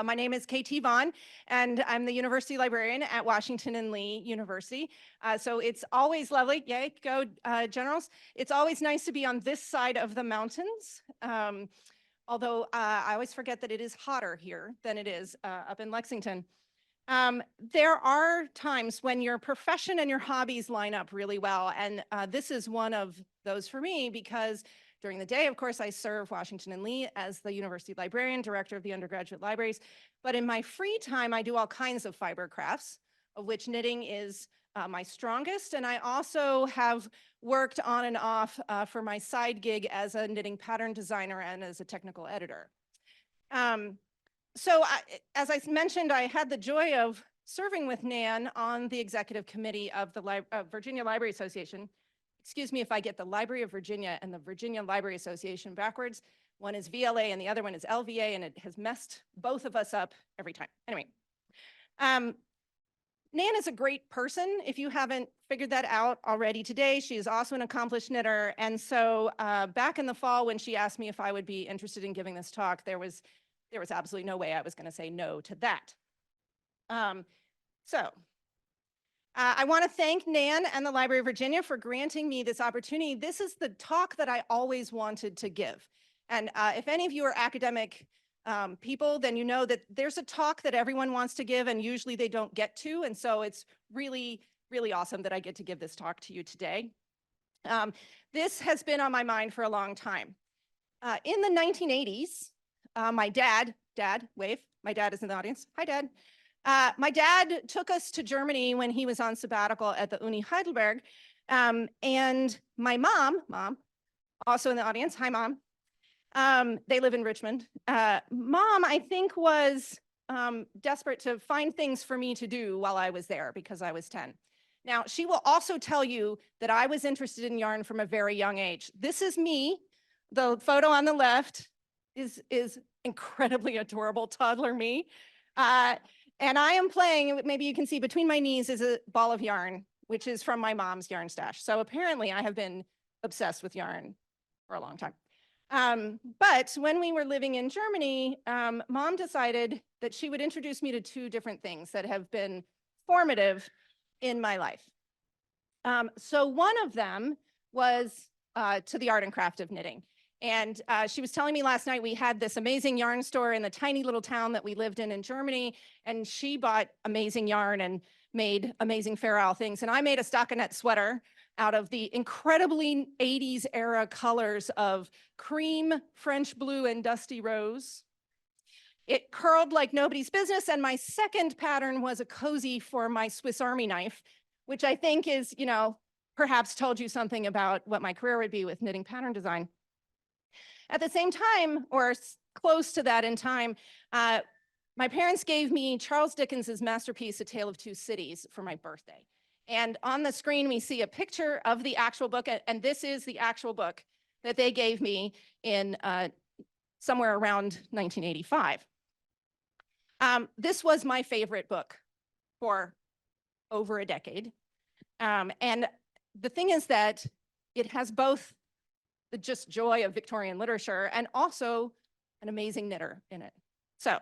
My name is KT Vaughan, and I'm the university librarian at Washington and Lee University. So it's always lovely, yay, go Generals. It's always nice to be on this side of the mountains, although I always forget that it is hotter here than it is up in Lexington. There are times when your profession and your hobbies line up really well, and this is one of those for me because during the day, of course, I serve Washington and Lee as the university librarian, director of the undergraduate libraries. But in my free time, I do all kinds of fiber crafts, of which knitting is my strongest. And I also have worked on and off for my side gig as a knitting pattern designer and as a technical editor. As I mentioned, I had the joy of serving with Nan on the executive committee of the Virginia Library Association. Excuse me if I get the Library of Virginia and the Virginia Library Association backwards. One is VLA and the other one is LVA, and it has messed both of us up every time. Anyway, Nan is a great person. If you haven't figured that out already today, she is also an accomplished knitter. And so back in the fall, when she asked me if I would be interested in giving this talk, there was absolutely no way I was going to say no to that. I want to thank Nan and the Library of Virginia for granting me this opportunity. This is the talk that I always wanted to give. And if any of you are academic people, then you know that there's a talk that everyone wants to give and usually they don't get to. And so it's really, really awesome that I get to give this talk to you today. This has been on my mind for a long time. In the 1980s, my dad, wave, my dad is in the audience. Hi, Dad. My dad took us to Germany when he was on sabbatical at the Uni Heidelberg. And my mom, also in the audience, hi, Mom. They live in Richmond. Mom, I think, was desperate to find things for me to do while I was there because I was 10. Now, she will also tell you that I was interested in yarn from a very young age. This is me. The photo on the left is incredibly adorable toddler me. And I am playing, maybe you can see between my knees is a ball of yarn, which is from my mom's yarn stash. So apparently I have been obsessed with yarn for a long time. But when we were living in Germany, Mom decided that she would introduce me to two different things that have been formative in my life. So one of them was to the art and craft of knitting. And she was telling me last night we had this amazing yarn store in the tiny little town that we lived in Germany, and she bought amazing yarn and made amazing Fair Isle things. And I made a stockinette sweater out of the incredibly 80s era colors of cream, French blue, and dusty rose. It curled like nobody's business, and my second pattern was a cozy for my Swiss Army knife, which I think is, perhaps told you something about what my career would be with knitting pattern design. At the same time, or close to that in time, my parents gave me Charles Dickens's masterpiece, A Tale of Two Cities, for my birthday. And on the screen, we see a picture of the actual book, and this is the actual book that they gave me in somewhere around 1985. This was my favorite book for over a decade. And the thing is that it has both the just joy of Victorian literature and also an amazing knitter in it. So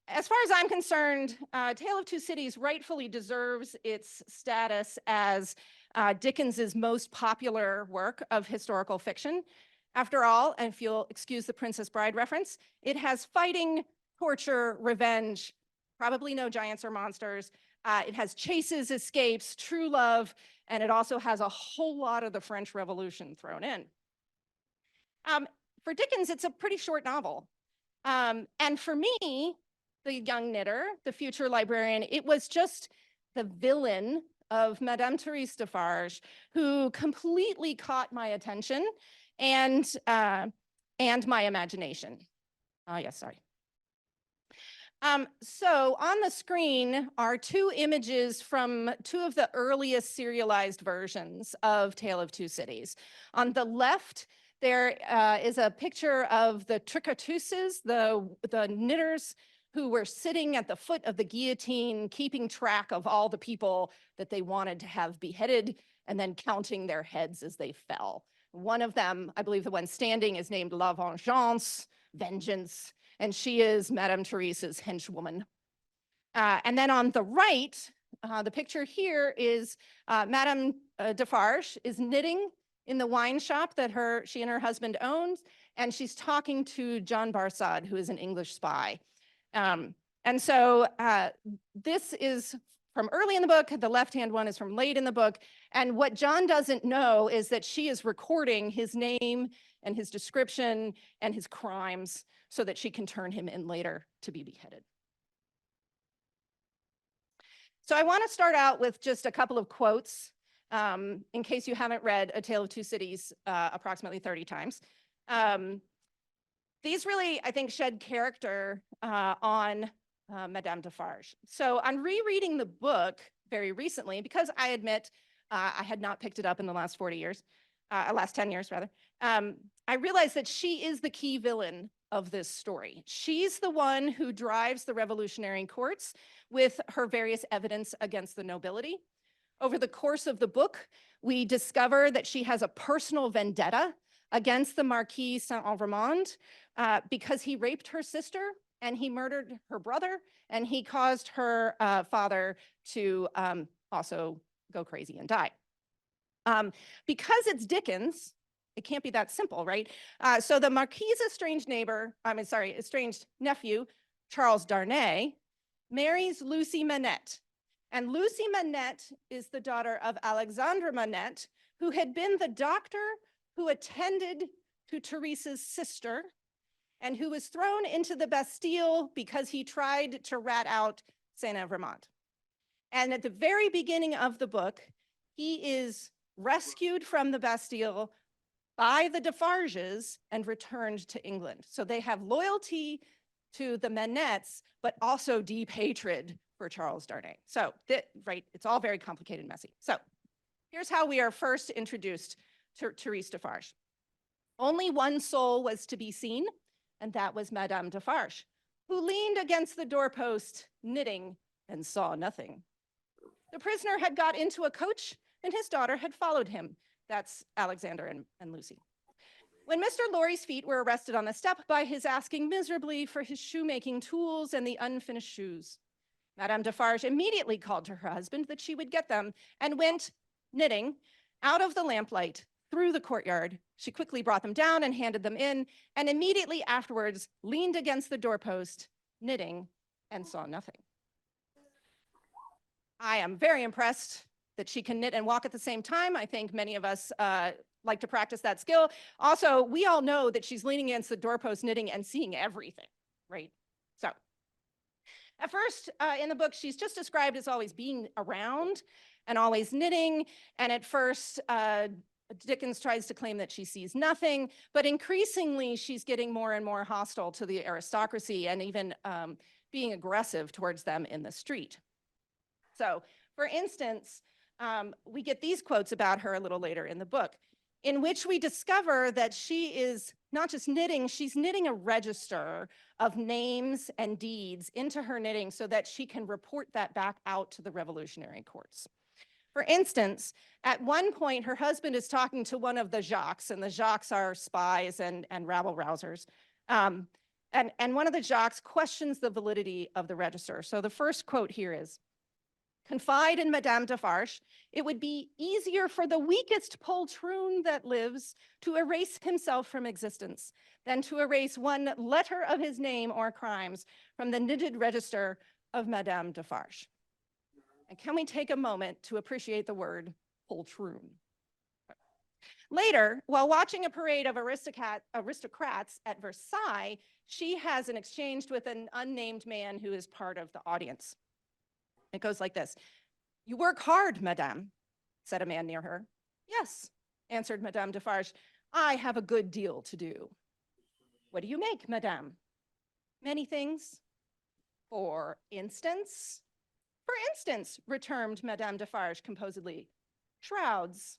as far as I'm concerned, Tale of Two Cities rightfully deserves its status as Dickens's most popular work of historical fiction. After all, and if you'll excuse the Princess Bride reference, it has fighting, torture, revenge, probably no giants or monsters. It has chases, escapes, true love, and it also has a whole lot of the French Revolution thrown in. For Dickens, it's a pretty short novel. And for me, the young knitter, the future librarian, it was just the villain of Madame Therese Defarge, who completely caught my attention and my imagination. Yes, sorry. So on the screen are two images from two of the earliest serialized versions of Tale of Two Cities. On the left, there is a picture of the tricoteuses, the knitters who were sitting at the foot of the guillotine, keeping track of all the people that they wanted to have beheaded and then counting their heads as they fell. One of them, I believe the one standing, is named La Vengeance, vengeance. and she is Madame Theresa's henchwoman. And then on the right, the picture here is Madame Defarge is knitting in the wine shop that she and her husband owns, and she's talking to John Barsad, who is an English spy. And so this is from early in the book. The left-hand one is from late in the book. And what John doesn't know is that she is recording his name and his description and his crimes so that she can turn him in later to be beheaded. So I want to start out with just a couple of quotes in case you haven't read A Tale of Two Cities approximately 30 times. These really, I think, shed character on Madame Defarge. So on rereading the book very recently, because I admit I had not picked it up in the last 40 years, last 10 years rather, I realized that she is the key villain of this story. She's the one who drives the revolutionary courts with her various evidence against the nobility. Over the course of the book, we discover that she has a personal vendetta against the Marquis Saint-Evremond because he raped her sister and he murdered her brother, and he caused her father to also go crazy and die. Because it's Dickens, it can't be that simple, right? So the Marquis's estranged nephew, Charles Darnay, marries Lucy Manette. And Lucy Manette is the daughter of Alexandre Manette, who had been the doctor who attended to Theresa's sister and who was thrown into the Bastille because he tried to rat out Saint-Evremond. And at the very beginning of the book, he is rescued from the Bastille by the Defarges and returned to England. So they have loyalty to the Manettes, but also deep hatred for Charles Darnay. So, right, it's all very complicated and messy. So here's how we are first introduced to Therese Defarge. Only one soul was to be seen, and that was Madame Defarge, who leaned against the doorpost, knitting, and saw nothing. The prisoner had got into a coach, and his daughter had followed him. That's Alexander and Lucy. When Mr. Lorry's feet were arrested on the step by his asking miserably for his shoemaking tools and the unfinished shoes, Madame Defarge immediately called to her husband that she would get them and went knitting out of the lamplight through the courtyard. She quickly brought them down and handed them in, and immediately afterwards leaned against the doorpost, knitting, and saw nothing. I am very impressed that she can knit and walk at the same time. I think many of us like to practice that skill. Also, we all know that she's leaning against the doorpost, knitting, and seeing everything, right? So at first in the book, she's just described as always being around and always knitting. And at first, Dickens tries to claim that she sees nothing, but increasingly she's getting more and more hostile to the aristocracy and even being aggressive towards them in the street. So for instance, we get these quotes about her a little later in the book, in which we discover that she is not just knitting, she's knitting a register of names and deeds into her knitting so that she can report that back out to the revolutionary courts. For instance, at one point, her husband is talking to one of the Jacques, and the Jacques are spies and rabble-rousers. And one of the Jacques questions the validity of the register. So the first quote here is, "Confide in Madame Defarge, it would be easier for the weakest poltroon that lives to erase himself from existence than to erase one letter of his name or crimes from the knitted register of Madame Defarge." And can we take a moment to appreciate the word poltroon? Later, while watching a parade of aristocrats at Versailles, she has an exchange with an unnamed man who is part of the audience. It goes like this. "You work hard, madame," said a man near her. "Yes," answered Madame Defarge, "I have a good deal to do." "What do you make, madame?" "Many things." For instance, returned Madame Defarge composedly, "shrouds."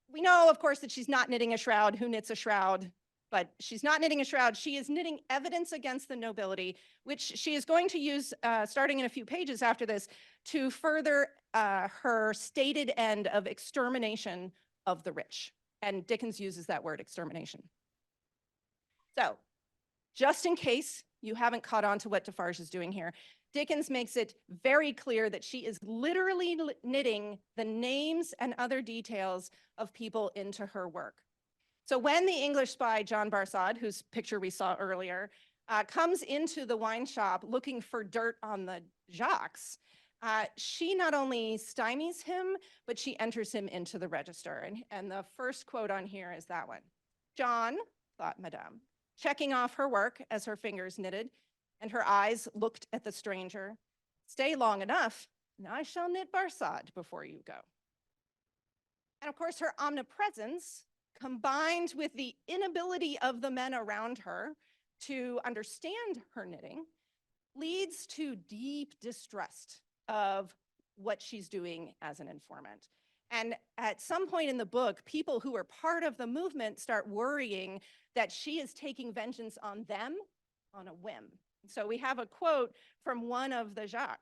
We know, of course, that she's not knitting a shroud. Who knits a shroud? But she's not knitting a shroud. She is knitting evidence against the nobility, which she is going to use, starting in a few pages after this, to further her stated end of extermination of the rich. And Dickens uses that word, extermination. So Just in case you haven't caught on to what Defarge is doing here, Dickens makes it very clear that she is literally knitting the names and other details of people into her work. So when the English spy, John Barsad, whose picture we saw earlier, comes into the wine shop looking for dirt on the Jacques, she not only stymies him, but she enters him into the register. And the first quote on here is that one. John, thought Madame, checking off her work as her fingers knitted, and her eyes looked at the stranger. Stay long enough, and I shall knit Barsad before you go. And of course, her omnipresence, combined with the inability of the men around her to understand her knitting, leads to deep distrust of what she's doing as an informant. And at some point in the book, people who are part of the movement start worrying that she is taking vengeance on them on a whim. So we have a quote from one of the Jacques.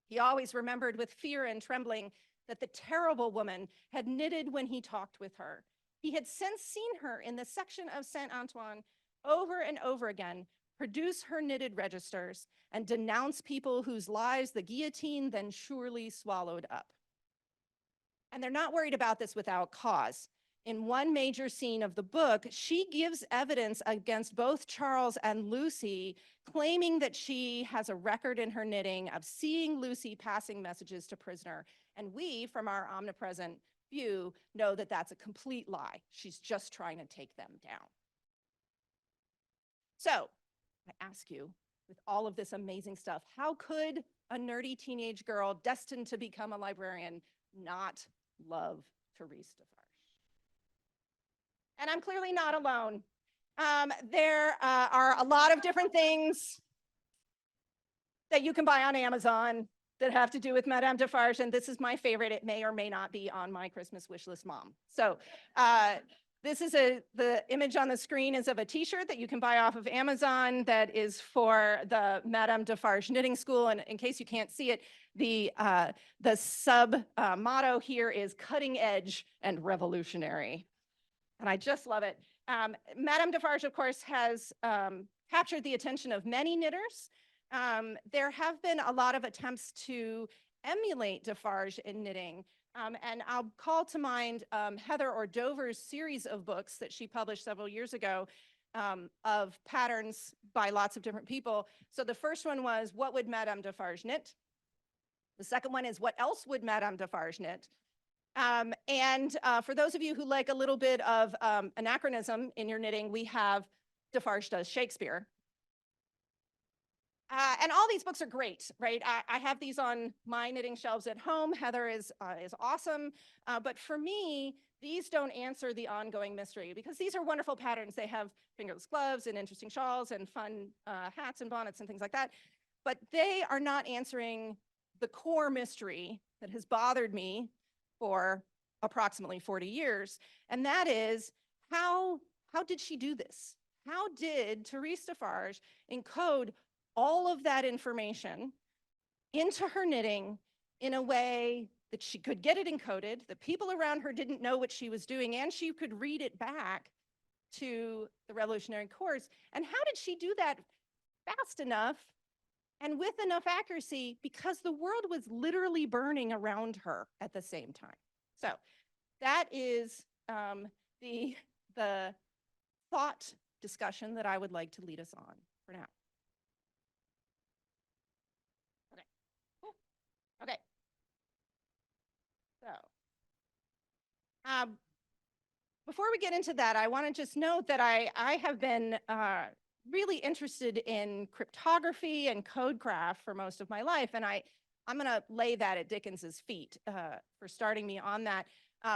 He always remembered with fear and trembling that the terrible woman had knitted when he talked with her. He had since seen her in the section of Saint Antoine over and over again, produce her knitted registers and denounce people whose lives the guillotine then surely swallowed up. And they're not worried about this without cause. In one major scene of the book, she gives evidence against both Charles and Lucy, claiming that she has a record in her knitting of seeing Lucy passing messages to prisoner. And we, from our omnipresent view, know that that's a complete lie. She's just trying to take them down. So I ask you, with all of this amazing stuff, how could a nerdy teenage girl destined to become a librarian not love Therese Defarge? And I'm clearly not alone. There are a lot of different things that you can buy on Amazon that have to do with Madame Defarge, and this is my favorite. It may or may not be on my Christmas wish list, Mom. So this is the image on the screen is of a t-shirt that you can buy off of Amazon that is for the Madame Defarge Knitting School. And in case you can't see it, the sub motto here is cutting edge and revolutionary. And I just love it. Madame Defarge, of course, has captured the attention of many knitters. There have been a lot of attempts to emulate Defarge in knitting. And I'll call to mind Heather Ordover's series of books that she published several years ago of patterns by lots of different people. So the first one was, what would Madame Defarge knit? The second one is, what else would Madame Defarge knit? For those of you who like a little bit of anachronism in your knitting, we have Defarge Does Shakespeare. And all these books are great, right? I have these on my knitting shelves at home. Heather is awesome. But for me, these don't answer the ongoing mystery because these are wonderful patterns. They have fingerless gloves and interesting shawls and fun hats and bonnets and things like that. But they are not answering the core mystery that has bothered me for approximately 40 years. And that is, how did she do this? How did Therese Defarge encode all of that information into her knitting in a way that she could get it encoded, the people around her didn't know what she was doing, and she could read it back to the Revolutionary Courts? And how did she do that fast enough and with enough accuracy, because the world was literally burning around her at the same time? So that is the thought discussion that I would like to lead us on for now. Okay. So, before we get into that, I want to just note that I have been really interested in cryptography and codecraft for most of my life, and I'm going to lay that at Dickens's feet for starting me on that.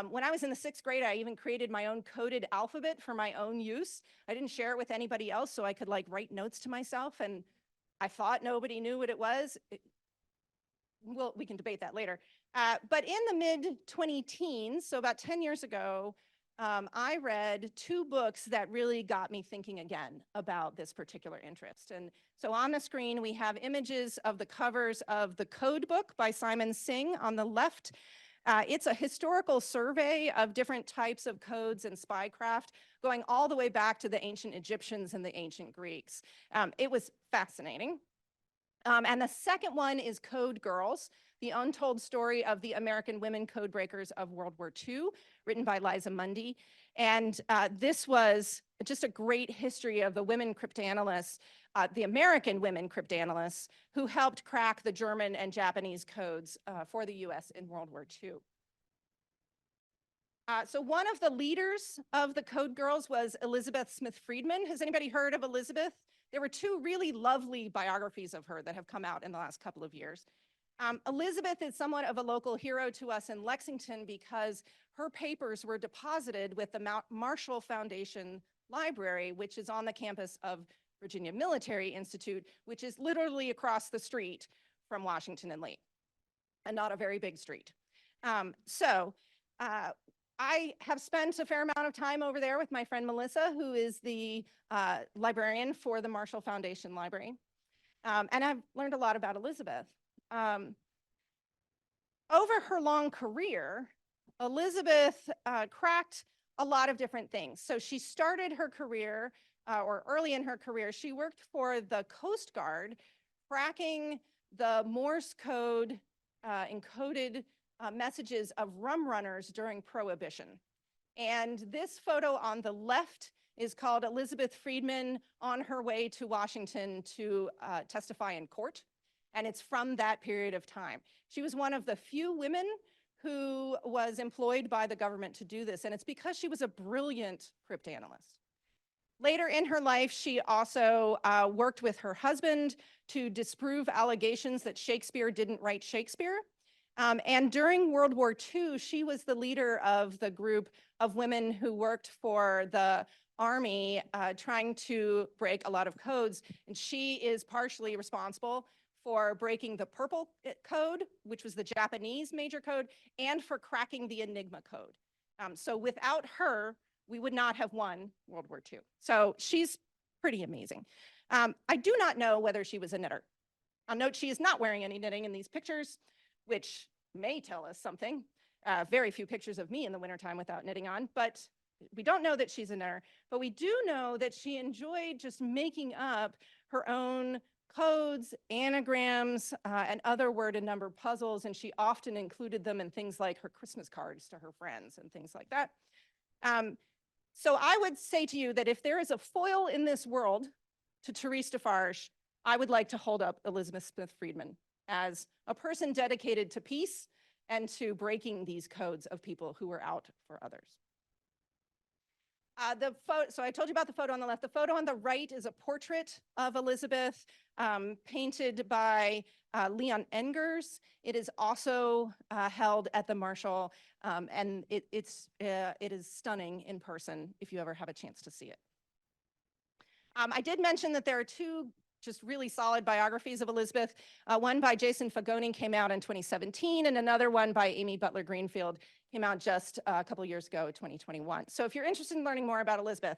When I was in the 6th grade, I even created my own coded alphabet for my own use. I didn't share it with anybody else, so I could like write notes to myself, and I thought nobody knew what it was. Well, we can debate that later. But in the mid-20-teens, so about 10 years ago, I read 2 books that really got me thinking again about this particular interest. And so on the screen, we have images of the covers of The Code Book by Simon Singh on the left, It's a historical survey of different types of codes and spycraft, going all the way back to the ancient Egyptians and the ancient Greeks. It was fascinating. And the second one is Code Girls, the untold story of the American women codebreakers of World War II, written by Liza Mundy. And this was just a great history of the women cryptanalysts, the American women cryptanalysts, who helped crack the German and Japanese codes for the US in World War II. So one of the leaders of the Code Girls was Elizabeth Smith Friedman. Has anybody heard of Elizabeth? There were two really lovely biographies of her that have come out in the last couple of years. Elizabeth is somewhat of a local hero to us in Lexington because her papers were deposited with the Marshall Foundation Library, which is on the campus of Virginia Military Institute, which is literally across the street from Washington and Lee, and not a very big street. I have spent a fair amount of time over there with my friend Melissa, who is the librarian for the Marshall Foundation Library. And I've learned a lot about Elizabeth. Over her long career, Elizabeth cracked a lot of different things. So she started her career, or early in her career, she worked for the Coast Guard, cracking the Morse code encoded messages of rum runners during Prohibition. And this photo on the left is called Elizabeth Friedman on her way to Washington to testify in court. And it's from that period of time. She was one of the few women who was employed by the government to do this. And it's because she was a brilliant cryptanalyst. Later in her life, she also worked with her husband to disprove allegations that Shakespeare didn't write Shakespeare. And during World War II, she was the leader of the group of women who worked for the Army trying to break a lot of codes. And she is partially responsible for breaking the Purple Code, which was the Japanese major code, and for cracking the Enigma code. So without her, we would not have won World War II. So she's pretty amazing. I do not know whether she was a knitter. I'll note she is not wearing any knitting in these pictures, which may tell us something. Very few pictures of me in the wintertime without knitting on, but we don't know that she's a knitter. But we do know that she enjoyed just making up her own codes, anagrams, and other word and number puzzles, and she often included them in things like her Christmas cards to her friends and things like that. So I would say to you that if there is a foil in this world to Therese Defarge, I would like to hold up Elizabeth Smith Friedman as a person dedicated to peace and to breaking these codes of people who were out for others. So I told you about the photo on the left. The photo on the right is a portrait of Elizabeth painted by Leon Engers. It is also held at the Marshall, and it is stunning in person if you ever have a chance to see it. I did mention that there are two just really solid biographies of Elizabeth. One by Jason Fagoni came out in 2017, and another one by Amy Butler Greenfield came out just a couple years ago, 2021. So if you're interested in learning more about Elizabeth,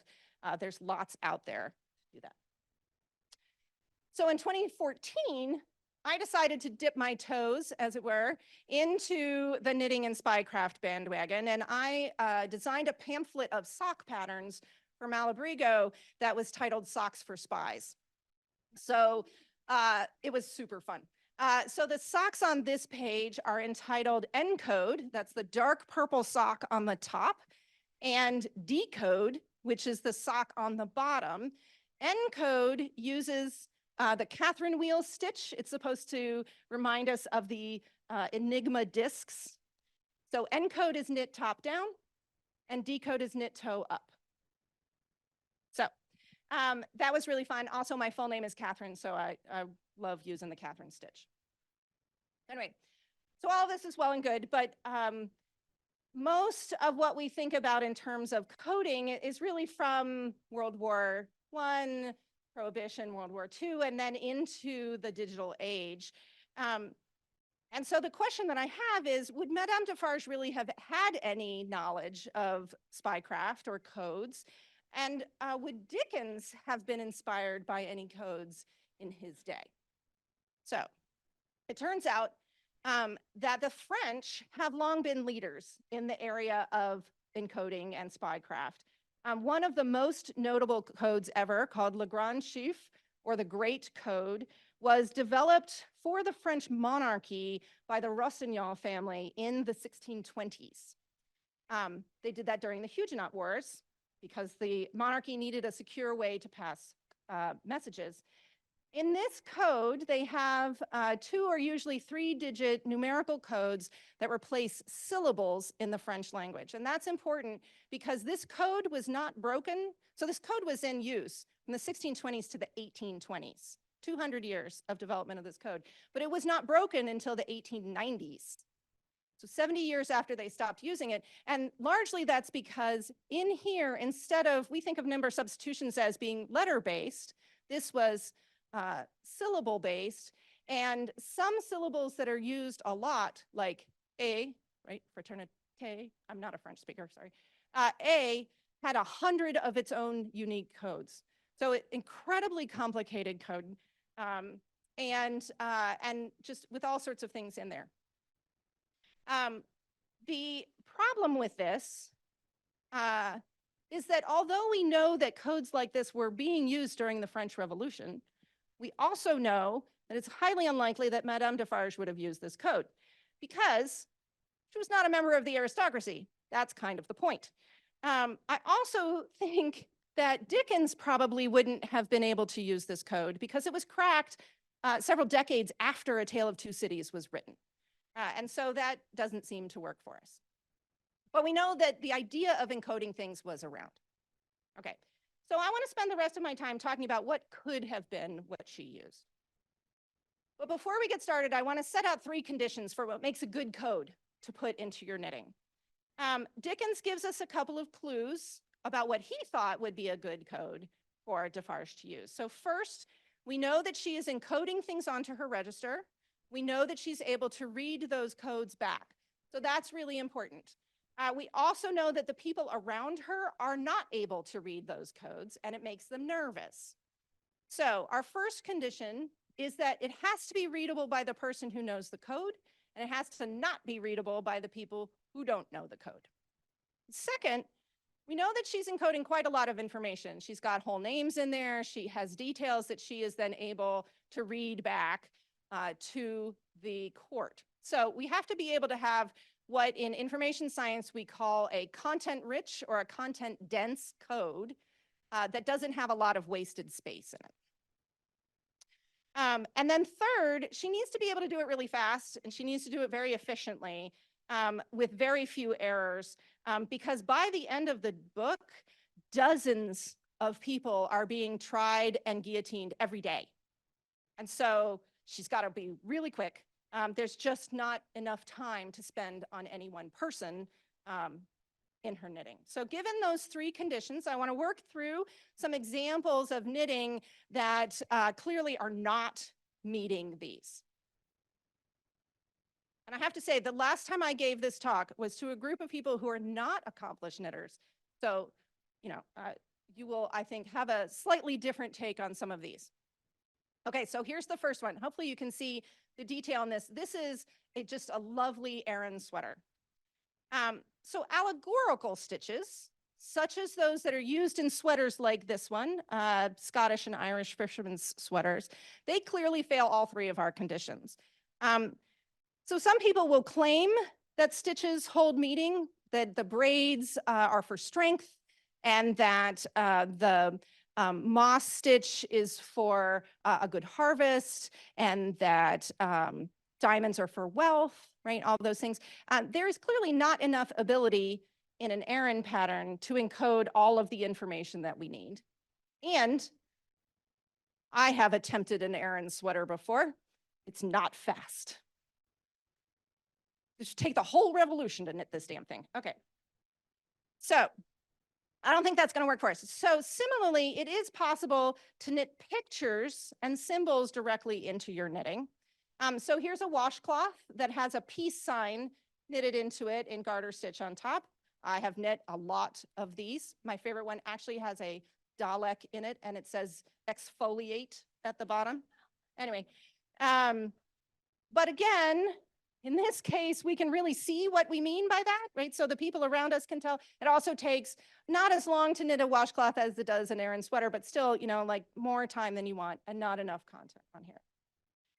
there's lots out there to do that. So in 2014, I decided to dip my toes, as it were, into the knitting and spycraft bandwagon, and I designed a pamphlet of sock patterns for Malabrigo that was titled Socks for Spies. So it was super fun. So the socks on this page are entitled Encode, that's the dark purple sock on the top, and Decode, which is the sock on the bottom. Encode uses the Catherine wheel stitch. It's supposed to remind us of the Enigma discs. So Encode is knit top down, and Decode is knit toe up. So that was really fun. Also, my full name is Catherine, so I love using the Catherine stitch. Anyway, so all of this is well and good, but most of what we think about in terms of coding is really from World War I, Prohibition, World War II, and then into the digital age. And so the question that I have is, would Madame Defarge really have had any knowledge of spycraft or codes? And would Dickens have been inspired by any codes in his day? So it turns out that the French have long been leaders in the area of encoding and spycraft. One of the most notable codes ever, called Le Grand Chiffre, or the Great Code, was developed for the French monarchy by the Rossignol family in the 1620s. They did that during the Huguenot Wars because the monarchy needed a secure way to pass messages. In this code, they have 2 or usually 3-digit numerical codes that replace syllables in the French language. And that's important because this code was not broken. So this code was in use from the 1620s to the 1820s, 200 years of development of this code. But it was not broken until the 1890s. So 70 years after they stopped using it. And largely that's because in here, instead of, we think of number substitutions as being letter-based, this was syllable-based, and some syllables that are used a lot, like A, right, fraternité, I'm not a French speaker, sorry. A had 100 of its own unique codes. So incredibly complicated code, and just with all sorts of things in there. The problem with this is that although we know that codes like this were being used during the French Revolution, we also know that it's highly unlikely that Madame Defarge would have used this code because she was not a member of the aristocracy. That's kind of the point. I also think that Dickens probably wouldn't have been able to use this code because it was cracked several decades after A Tale of Two Cities was written. And so that doesn't seem to work for us. But we know that the idea of encoding things was around. Okay. So I want to spend the rest of my time talking about what could have been what she used. But before we get started, I want to set out 3 conditions for what makes a good code to put into your knitting. Dickens gives us a couple of clues about what he thought would be a good code for Defarge to use. So first, we know that she is encoding things onto her register. We know that she's able to read those codes back. So that's really important. We also know that the people around her are not able to read those codes, and it makes them nervous. So our first condition is that it has to be readable by the person who knows the code, and it has to not be readable by the people who don't know the code. Second, we know that she's encoding quite a lot of information. She's got whole names in there. She has details that she is then able to read back to the court. So we have to be able to have what in information science we call a content-rich or a content-dense code that doesn't have a lot of wasted space in it. And then third, she needs to be able to do it really fast, and she needs to do it very efficiently with very few errors, because by the end of the book, dozens of people are being tried and guillotined every day. And so she's got to be really quick. There's just not enough time to spend on any one person in her knitting. So given those 3 conditions, I want to work through some examples of knitting that clearly are not meeting these. And I have to say, the last time I gave this talk was to a group of people who are not accomplished knitters. So, you know, you will, I think, have a slightly different take on some of these. Okay, so here's the first one. Hopefully you can see the detail in this. This is just a lovely Aran sweater. So allegorical stitches, such as those that are used in sweaters like this one, Scottish and Irish fishermen's sweaters, they clearly fail all 3 of our conditions. So some people will claim that stitches hold meaning, that the braids are for strength, and that the moss stitch is for a good harvest, and that diamonds are for wealth, right? All those things. There is clearly not enough ability in an Aran pattern to encode all of the information that we need. And I have attempted an Aran sweater before. It's not fast. It should take the whole revolution to knit this damn thing. Okay. So I don't think that's going to work for us. So similarly, it is possible to knit pictures and symbols directly into your knitting. So here's a washcloth that has a peace sign knitted into it in garter stitch on top. I have knit a lot of these. My favorite one actually has a Dalek in it, and it says exfoliate at the bottom. Anyway, but again, In this case, we can really see what we mean by that, right? So the people around us can tell. It also takes not as long to knit a washcloth as it does an Aran sweater, but still, you know, like more time than you want and not enough content on here.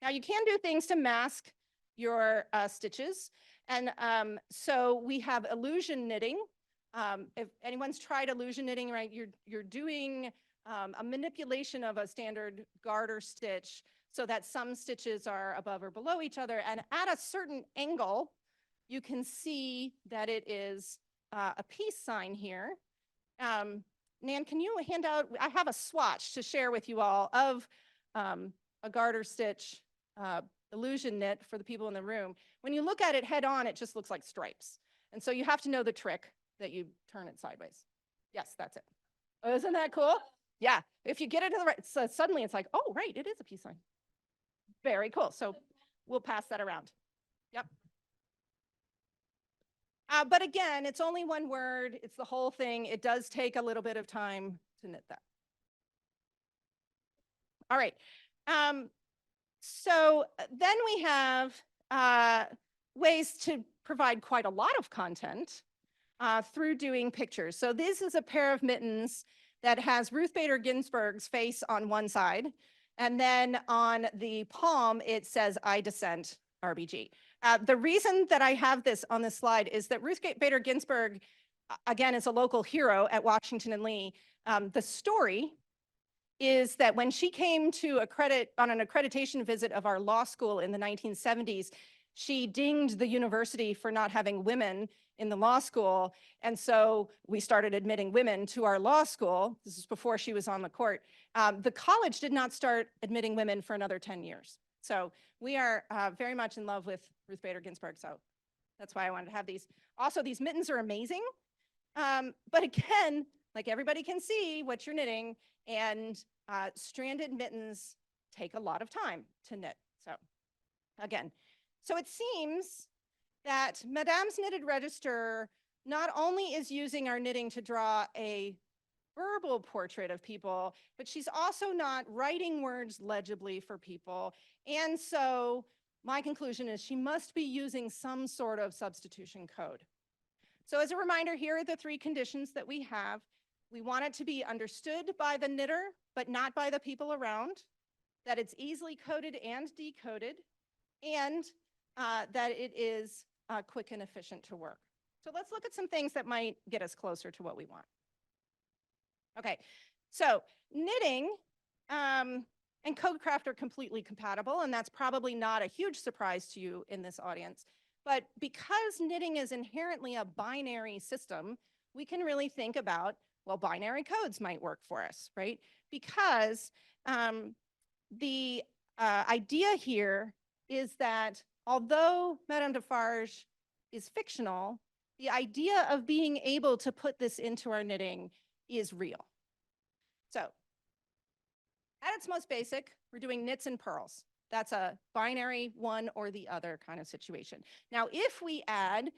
Now you can do things to mask your stitches. And so we have illusion knitting. If anyone's tried illusion knitting, right, you're doing a manipulation of a standard garter stitch so that some stitches are above or below each other. And at a certain angle, you can see that it is a peace sign here. Nan, can you hand out, I have a swatch to share with you all of a garter stitch illusion knit for the people in the room. When you look at it head on, it just looks like stripes. And so you have to know the trick that you turn it sideways. Yes, that's it. Oh, isn't that cool? Yeah, if you get it to the right, so suddenly it's like, oh, right, it is a peace sign. Very cool. So we'll pass that around. Yep. But again, it's only one word. It's the whole thing. It does take a little bit of time to knit that. All right. So then we have ways to provide quite a lot of content through doing pictures. So this is a pair of mittens that has Ruth Bader Ginsburg's face on one side. And then on the palm, it says, I dissent, RBG. The reason that I have this on this slide is that Ruth Bader Ginsburg, again, is a local hero at Washington and Lee. The story is that when she came to on an accreditation visit of our law school in the 1970s, she dinged the university for not having women in the law school. And so we started admitting women to our law school. This is before she was on the court. The college did not start admitting women for another 10 years. So we are very much in love with Ruth Bader Ginsburg. So that's why I wanted to have these. Also, these mittens are amazing. But again, like everybody can see what you're knitting, and stranded mittens take a lot of time to knit. So again, so it seems that Madame's Knitted Register not only is using our knitting to draw a verbal portrait of people, but she's also not writing words legibly for people. And so my conclusion is she must be using some sort of substitution code. So as a reminder, here are the 3 conditions that we have. We want it to be understood by the knitter, but not by the people around, that it's easily coded and decoded, and that it is quick and efficient to work. So let's look at some things that might get us closer to what we want. Okay, so knitting and Codecraft are completely compatible, and that's probably not a huge surprise to you in this audience. But because knitting is inherently a binary system, we can really think about, well, binary codes might work for us, right? Because the idea here is that although Madame Defarge is fictional, the idea of being able to put this into our knitting is real. So at its most basic, we're doing knits and purls. That's a binary one or the other kind of situation. Now, if we add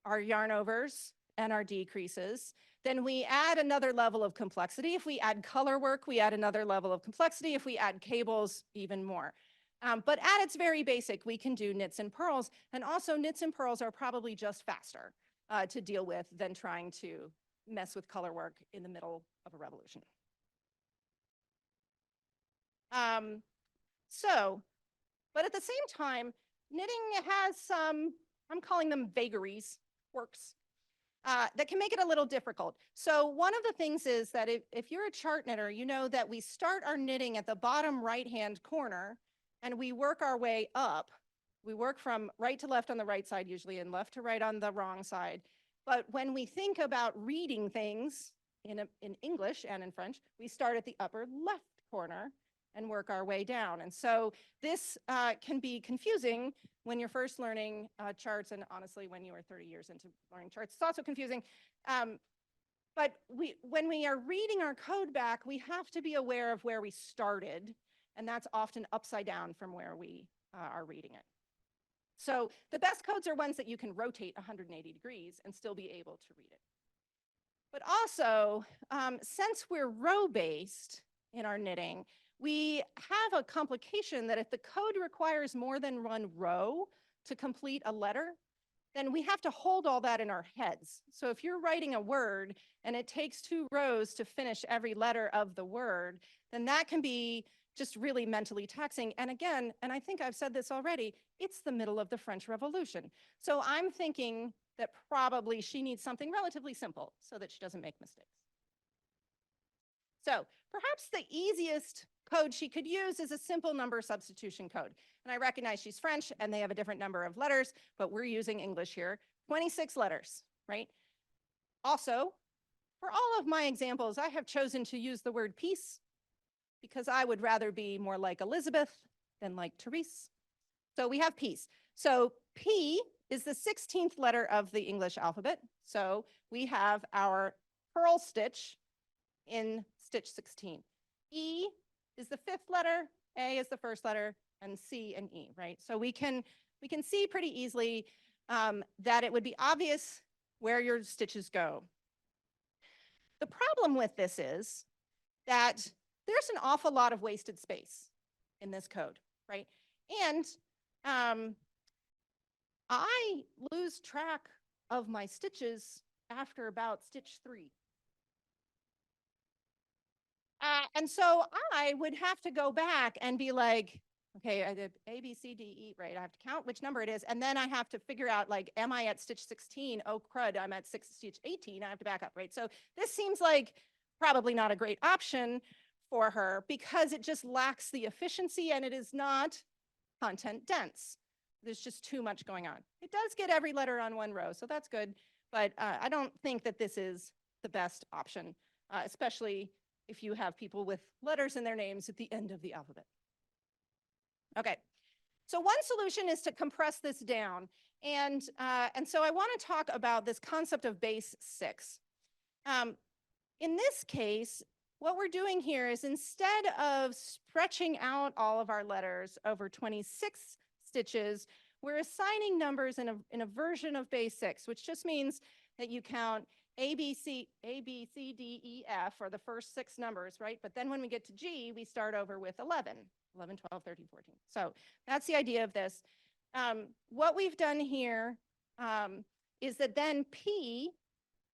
our yarn overs and our decreases, then we add another level of complexity. If we add color work, we add another level of complexity. If we add cables, even more. But at its very basic, we can do knits and purls. And also knits and purls are probably just faster to deal with than trying to mess with color work in the middle of a revolution. But at the same time, knitting has some, I'm calling them vagaries, quirks, that can make it a little difficult. So one of the things is that if you're a chart knitter, you know that we start our knitting at the bottom right-hand corner and we work our way up. We work from right to left on the right side usually and left to right on the wrong side. But when we think about reading things in English and in French, we start at the upper left corner and work our way down. And so this can be confusing when you're first learning charts, and honestly, when you are 30 years into learning charts, it's also confusing. But when we are reading our code back, we have to be aware of where we started, and that's often upside down from where we are reading it. So the best codes are ones that you can rotate 180 degrees and still be able to read it. But also, since we're row-based in our knitting, we have a complication that if the code requires more than one row to complete a letter, then we have to hold all that in our heads. So if you're writing a word and it takes 2 rows to finish every letter of the word, then that can be just really mentally taxing. And again, and I think I've said this already, it's the middle of the French Revolution. So I'm thinking that probably she needs something relatively simple so that she doesn't make mistakes. So perhaps the easiest code she could use is a simple number substitution code. And I recognize she's French and they have a different number of letters, but we're using English here, 26 letters, right? Also, for all of my examples, I have chosen to use the word peace because I would rather be more like Elizabeth than like Therese. So we have peace. So P is the 16th letter of the English alphabet. So we have our purl stitch in stitch 16. E is the 5th letter, A is the 1st letter, and C and E, right? So we can see pretty easily that it would be obvious where your stitches go. The problem with this is that there's an awful lot of wasted space in this code, right? And I lose track of my stitches after about stitch 3. And so I would have to go back and be like, okay, I did A, B, C, D, E, right? I have to count which number it is. And then I have to figure out, like, am I at stitch 16? Oh, crud, I'm at stitch 18. I have to back up, right? So this seems like probably not a great option for her because it just lacks the efficiency and it is not content dense. There's just too much going on. It does get every letter on 1 row, so that's good. But I don't think that this is the best option, especially if you have people with letters in their names at the end of the alphabet. Okay, so one solution is to compress this down. And so I want to talk about this concept of base 6. In this case, what we're doing here is instead of stretching out all of our letters over 26 stitches, we're assigning numbers in a version of base 6, which just means that you count A, B, C, D, E, F are the first 6 numbers, right? But then when we get to G, we start over with 11, 12, 13, 14. So that's the idea of this. What we've done here is that then P,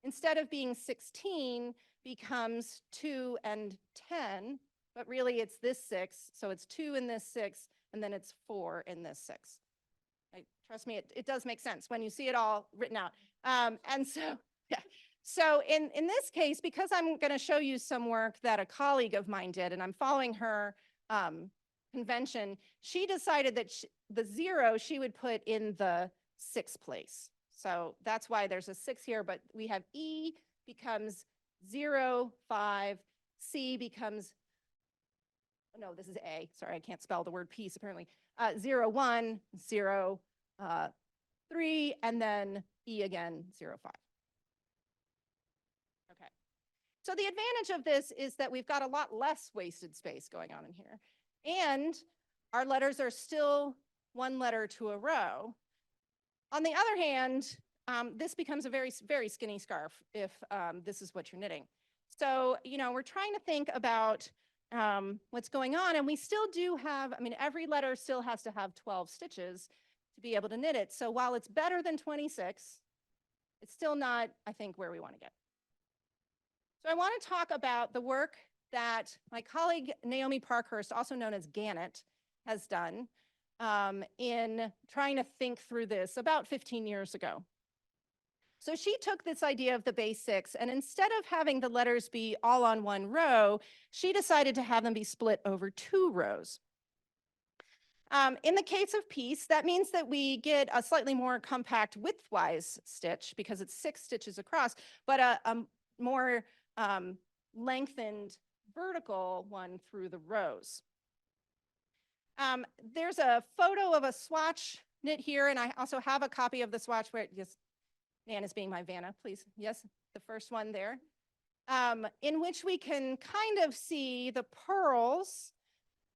instead of being 16, becomes 2 and 10, but really it's this 6. So it's 2 in this 6, and then it's 4 in this 6. Trust me, it does make sense when you see it all written out. And so, yeah. So in this case, because I'm going to show you some work that a colleague of mine did, and I'm following her convention, she decided that the 0 she would put in the 6th place. So that's why there's a 6 here, but we have E becomes 0, 5, C becomes, oh no, this is A. Sorry, I can't spell the word peace apparently. 0, 1, 0, 3, and then E again, 0, 5. Okay. So the advantage of this is that we've got a lot less wasted space going on in here. And our letters are still 1 letter to a row. On the other hand, this becomes a very, very skinny scarf if this is what you're knitting. So, you know, we're trying to think about what's going on, and we still do have, I mean, every letter still has to have 12 stitches to be able to knit it. So while it's better than 26, it's still not, I think, where we want to get. So I want to talk about the work that my colleague Naomi Parkhurst, also known as Gannett, has done in trying to think through this about 15 years ago. So she took this idea of the base 6, and instead of having the letters be all on 1 row, she decided to have them be split over 2 rows. In the case of peace, that means that we get a slightly more compact widthwise stitch because it's 6 stitches across, but a more lengthened vertical one through the rows. There's a photo of a swatch knit here, and I also have a copy of the swatch where, yes, Nan is being my Vanna, please. Yes, the first one there, in which we can kind of see the purls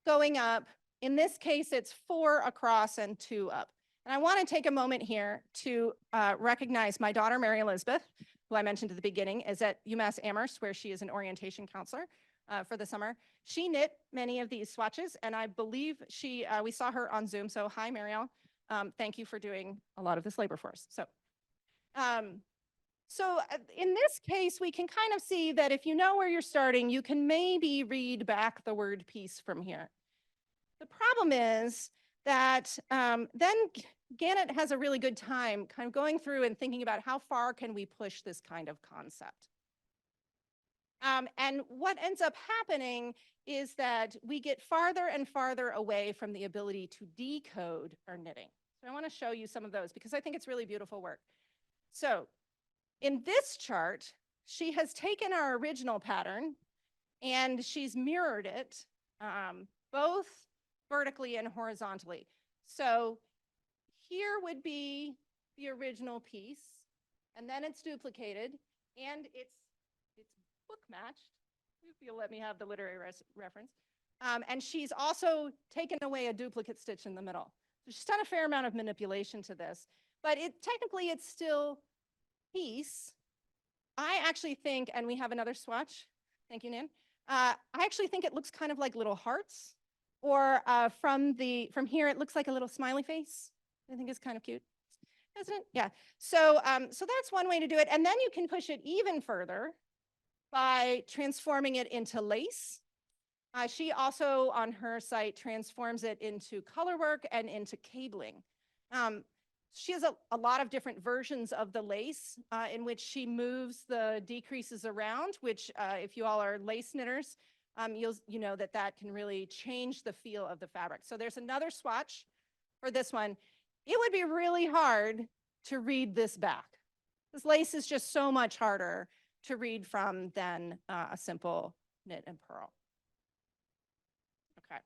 going up. In this case, it's 4 across and 2 up. And I want to take a moment here to recognize my daughter, Mary Elizabeth, who I mentioned at the beginning, is at UMass Amherst, where she is an orientation counselor for the summer. She knit many of these swatches, and I believe we saw her on Zoom. So hi, Marielle. thank you for doing a lot of this labor for us. So in this case, we can kind of see that if you know where you're starting, you can maybe read back the word piece from here. The problem is that then Gannett has a really good time kind of going through and thinking about how far can we push this kind of concept. And what ends up happening is that we get farther and farther away from the ability to decode our knitting. So I want to show you some of those because I think it's really beautiful work. So in this chart, she has taken our original pattern and she's mirrored it both vertically and horizontally. So here would be the original piece, and then it's duplicated, and it's book matched, if you'll let me have the literary reference. And she's also taken away a duplicate stitch in the middle. So she's done a fair amount of manipulation to this, but technically it's still piece. I actually think, and we have another swatch. Thank you, Nan. I actually think it looks kind of like little hearts, or from here it looks like a little smiley face. I think it's kind of cute, isn't it? Yeah. So that's one way to do it, and then you can push it even further by transforming it into lace. She also, on her site, transforms it into color work and into cabling. She has a lot of different versions of the lace in which she moves the decreases around, which if you all are lace knitters, you know that can really change the feel of the fabric. So there's another swatch for this one. It would be really hard to read this back. This lace is just so much harder to read from than a simple knit and purl. Okay.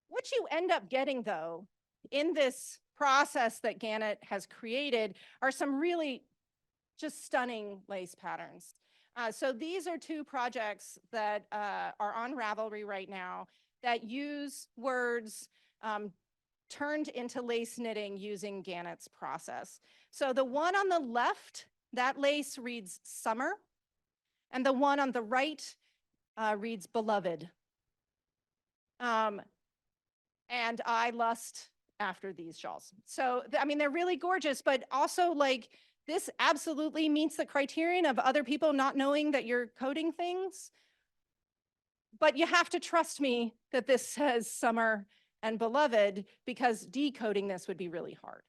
What you end up getting, though, in this process that Gannett has created are some really just stunning lace patterns. So these are two projects that are on Ravelry right now that use words turned into lace knitting using Gannett's process. So the one on the left, that lace reads summer, and the one on the right reads beloved. And I lust after these shawls. So, I mean, they're really gorgeous, but also like this absolutely meets the criterion of other people not knowing that you're coding things. But you have to trust me that this says summer and beloved, because decoding this would be really hard.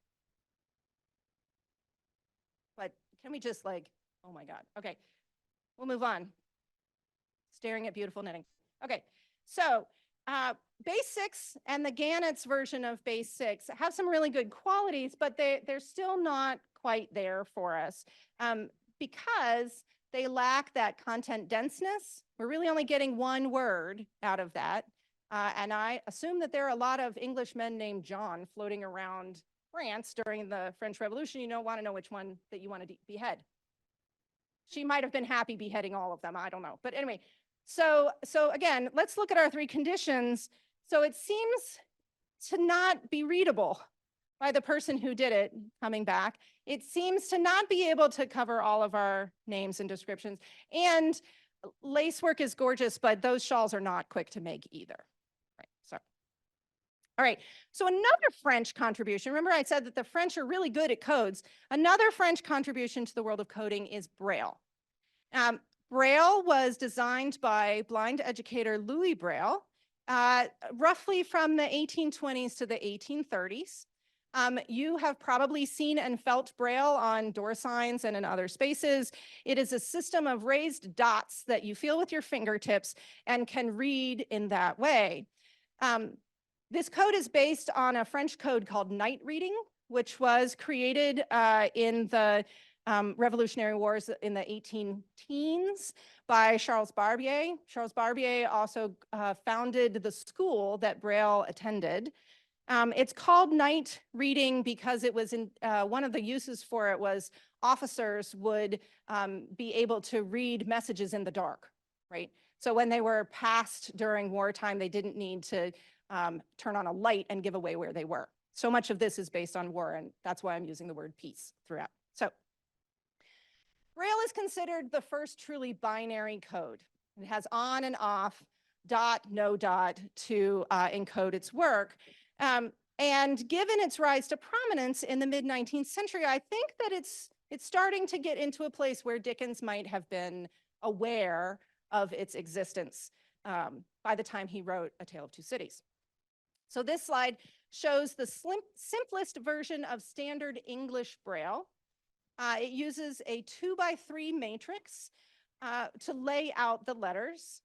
But can we just oh my God. Okay, we'll move on. Staring at beautiful knitting. Okay, so Base 6 and the Gannett's version of Base 6 have some really good qualities, but they're still not quite there for us because they lack that content denseness. We're really only getting one word out of that. And I assume that there are a lot of Englishmen named John floating around France during the French Revolution. You don't want to know which one that you want to behead. She might have been happy beheading all of them. I don't know. But anyway, so again, let's look at our three conditions. So it seems to not be readable by the person who did it coming back. It seems to not be able to cover all of our names and descriptions. And lace work is gorgeous, but those shawls are not quick to make either. Right, so. All right, so another French contribution, remember I said that the French are really good at codes. Another French contribution to the world of coding is Braille. Braille was designed by blind educator Louis Braille, roughly from the 1820s to the 1830s. You have probably seen and felt Braille on door signs and in other spaces. It is a system of raised dots that you feel with your fingertips and can read in that way. This code is based on a French code called night reading, which was created in the Revolutionary Wars in the 18-teens by Charles Barbier. Charles Barbier also founded the school that Braille attended. It's called night reading because it was one of the uses for it was officers would be able to read messages in the dark, right? So when they were passed during wartime, they didn't need to turn on a light and give away where they were. So much of this is based on war, and that's why I'm using the word peace throughout. So Braille is considered the first truly binary code. It has on and off, dot, no dot to encode its work. And given its rise to prominence in the mid-19th century, I think that it's starting to get into a place where Dickens might have been aware of its existence by the time he wrote A Tale of Two Cities. So this slide shows the simplest version of standard English Braille. It uses a 2x3 matrix to lay out the letters.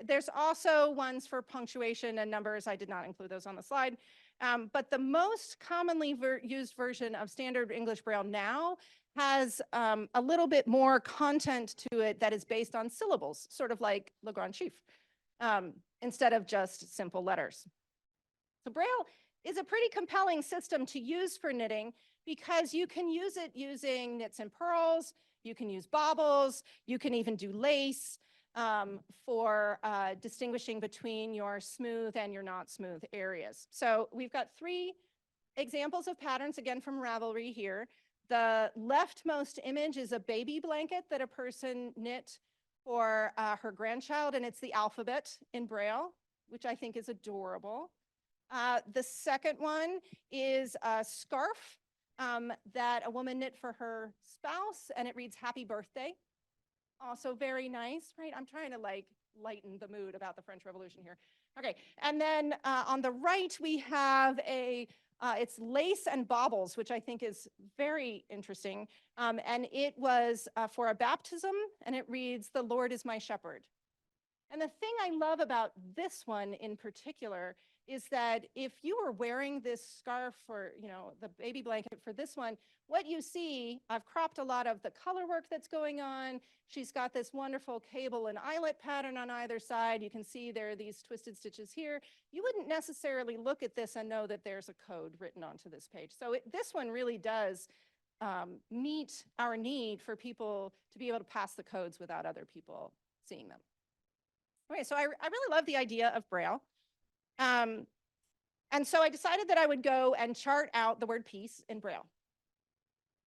There's also ones for punctuation and numbers. I did not include those on the slide. But the most commonly used version of standard English Braille now has a little bit more content to it that is based on syllables, sort of like Le Grand Chiffre, instead of just simple letters. So Braille is a pretty compelling system to use for knitting because you can use it using knits and purls, you can use bobbles, you can even do lace for distinguishing between your smooth and your not smooth areas. So we've got 3 examples of patterns, again from Ravelry here. The leftmost image is a baby blanket that a person knit for her grandchild, and it's the alphabet in Braille, which I think is adorable. The second one is a scarf that a woman knit for her spouse, and it reads Happy Birthday. Also very nice, right? I'm trying to like lighten the mood about the French Revolution here. Okay, and then on the right we have it's lace and baubles, which I think is very interesting. And it was for a baptism, and it reads, "The Lord is my shepherd." And the thing I love about this one in particular is that if you were wearing this scarf or, the baby blanket for this one, what you see, I've cropped a lot of the color work that's going on. She's got this wonderful cable and eyelet pattern on either side. You can see there are these twisted stitches here. You wouldn't necessarily look at this and know that there's a code written onto this page. So this one really does meet our need for people to be able to pass the codes without other people seeing them. Okay, so I really love the idea of Braille. And so I decided that I would go and chart out the word peace in Braille.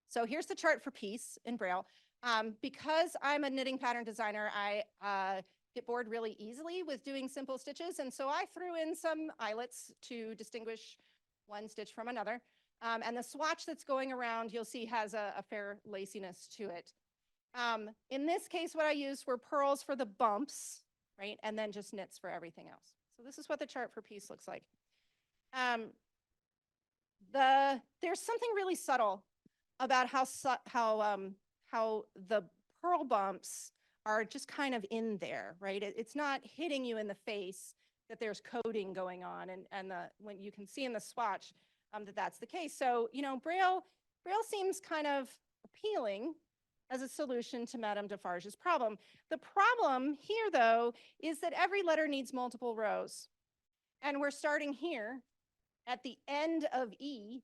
So here's the chart for peace in Braille. Because I'm a knitting pattern designer, I get bored really easily with doing simple stitches. And so I threw in some eyelets to distinguish one stitch from another. And the swatch that's going around, you'll see, has a fair laciness to it. In this case, what I used were purls for the bumps, right? And then just knits for everything else. So this is what the chart for peace looks like. There's something really subtle about how the purl bumps are just kind of in there, right? It's not hitting you in the face that there's coding going on, and when you can see in the swatch that's the case. So Braille seems kind of appealing as a solution to Madame Defarge's problem. The problem here, though, is that every letter needs multiple rows. And we're starting here at the end of E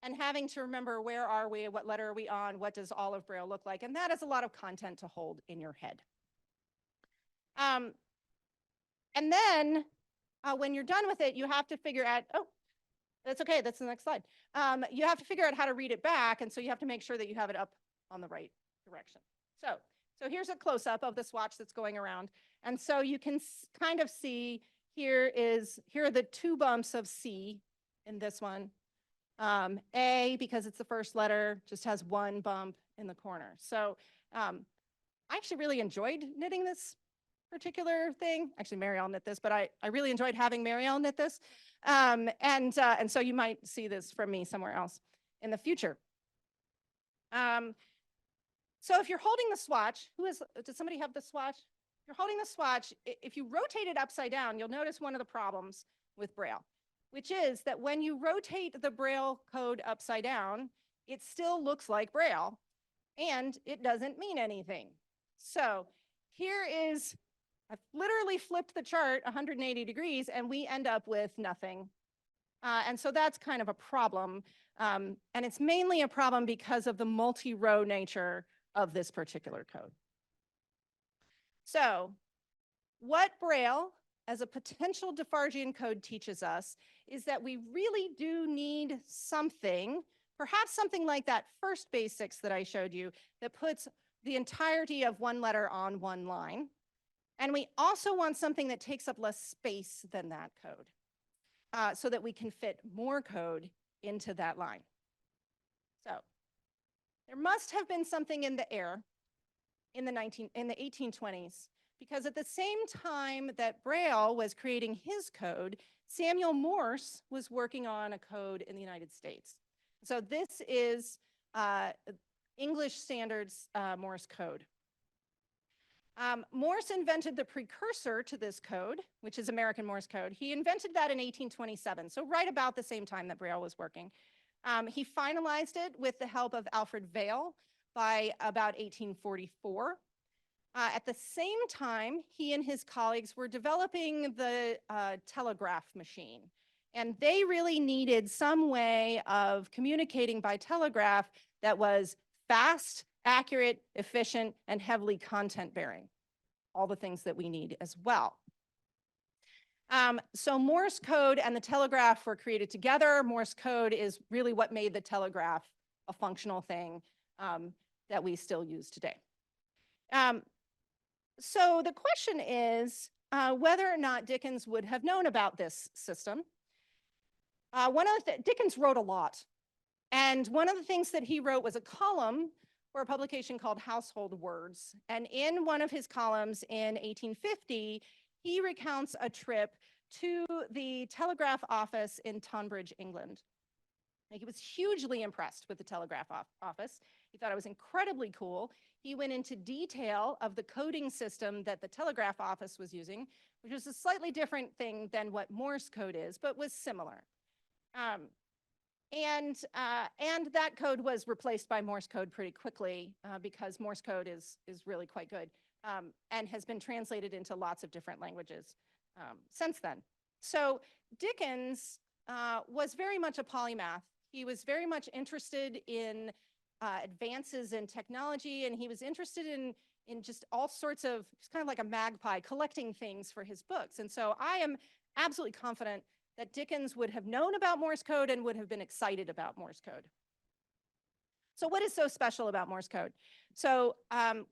and having to remember, where are we, what letter are we on, what does all of Braille look like? And that is a lot of content to hold in your head. And then when you're done with it, you have to figure out, oh, that's okay, that's the next slide. You have to figure out how to read it back, and so you have to make sure that you have it up on the right direction. So here's a close-up of the swatch that's going around. And so you can kind of see here are the 2 bumps of C in this one. A, because it's the first letter, just has 1 bump in the corner. So I actually really enjoyed knitting this particular thing. Actually, Marielle knit this, but I really enjoyed having Marielle knit this. And so you might see this from me somewhere else in the future. So if you're holding the swatch, does somebody have the swatch? If you're holding the swatch, if you rotate it upside down, you'll notice one of the problems with Braille, which is that when you rotate the Braille code upside down, it still looks like Braille, and it doesn't mean anything. So here is, I've literally flipped the chart 180 degrees, and we end up with nothing. And so that's kind of a problem. And it's mainly a problem because of the multi-row nature of this particular code. So what Braille as a potential Defargian code teaches us is that we really do need something, perhaps something like that first basics that I showed you, that puts the entirety of one letter on one line. And we also want something that takes up less space than that code. so that we can fit more code into that line. So there must have been something in the air in the 1820s, because at the same time that Braille was creating his code, Samuel Morse was working on a code in the United States. So this is English Standards Morse code. Morse invented the precursor to this code, which is American Morse code. He invented that in 1827, so right about the same time that Braille was working. He finalized it with the help of Alfred Vail by about 1844. At the same time, he and his colleagues were developing the telegraph machine. And they really needed some way of communicating by telegraph that was fast, accurate, efficient, and heavily content-bearing. All the things that we need as well. So Morse code and the telegraph were created together. Morse code is really what made the telegraph a functional thing that we still use today. So the question is whether or not Dickens would have known about this system. Dickens wrote a lot. And one of the things that he wrote was a column for a publication called Household Words. And in one of his columns in 1850, he recounts a trip to the telegraph office in Tonbridge, England. He was hugely impressed with the telegraph office. He thought it was incredibly cool. He went into detail of the coding system that the telegraph office was using, which was a slightly different thing than what Morse code is, but was similar. And that code was replaced by Morse code pretty quickly because Morse code is really quite good and has been translated into lots of different languages since then. So Dickens was very much a polymath. He was very much interested in advances in technology, and he was interested in just all sorts of, he's kind of like a magpie, collecting things for his books. And so I am absolutely confident that Dickens would have known about Morse code and would have been excited about Morse code. So what is so special about Morse code? So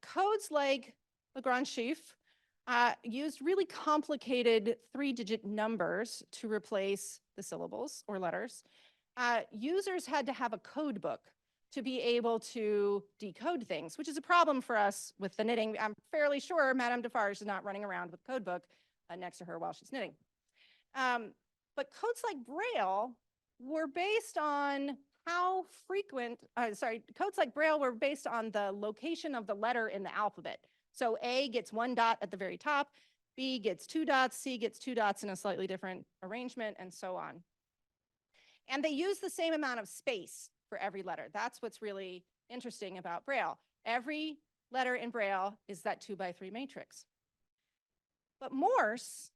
codes like Lagrange chiffre used really complicated 3-digit numbers to replace the syllables or letters. Users had to have a code book to be able to decode things, which is a problem for us with the knitting. I'm fairly sure Madame Defarge is not running around with a code book next to her while she's knitting. But codes like Braille were based on how frequent, codes like Braille were based on the location of the letter in the alphabet. So A gets 1 dot at the very top, B gets 2 dots, C gets 2 dots in a slightly different arrangement, and so on. And they use the same amount of space for every letter. That's what's really interesting about Braille. Every letter in Braille is that 2x3 matrix. But Morse